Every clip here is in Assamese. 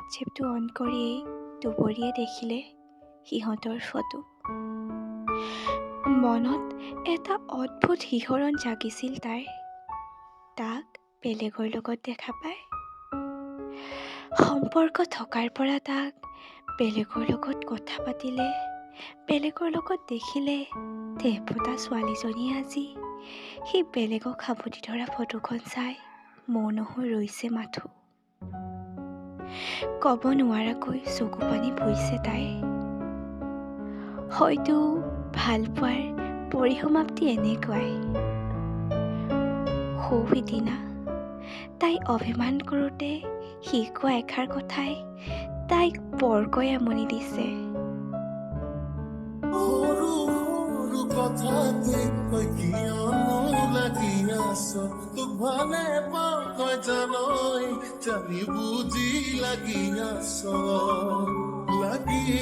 হোৱাটছএপটো অন কৰিয়েই দুবৰীয়ে দেখিলে সিহঁতৰ ফটো। মনত এটা অদ্ভুত শিহৰণ জাগিছিল তাইৰ, তাক বেলেগৰ লগত দেখা পায়। সম্পৰ্ক থকাৰ পৰা তাক বেলেগৰ লগত কথা পাতিলে, বেলেগৰ লগত দেখিলে দেহপতা ছোৱালীজনীয়ে আজি সি বেলেগক সাৱটি ধৰা ফটোখন চাই মৌন হৈ ৰৈছে মাথো। ক'ব নোৱাৰাকৈ চকু পানী বৈছে তাইৰ। হয়তো ভালপোৱাৰ পৰিসমাপ্তি এনেকুৱাই। সিদিনা তাই অভিমান কৰোঁতে সি কোৱা এষাৰ কথাই তাইক বৰকৈ আমনি দিছে। সৰু সৰু কথাতে তই কিয়নো লাগি আছ, তোক ভালে পাওঁ তই জানই, জানি বুজি লাগি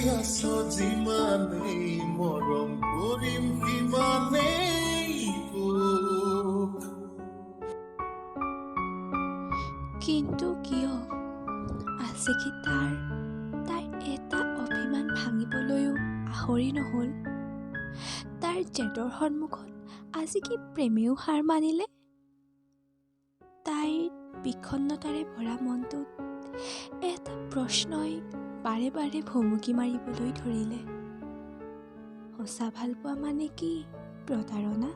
আছ যিমানেই মৰম কৰিম সিমানেই তোক। কিন্তু কিয় আজি কি তাইৰ এটা অভিমান ভাঙিবলৈও আহৰি নহ'ল? তাইৰ জেদৰ সন্মুখত আজি কি প্ৰেমেও হাৰ মানিলে? তাইৰ বিষণ্ণতাৰে ভৰা মনটোত এটা প্ৰশ্নই বাৰে বাৰে ভুমুকি মাৰিবলৈ ধৰিলে। সঁচা ভালপোৱা মানে কি প্ৰতাৰণা?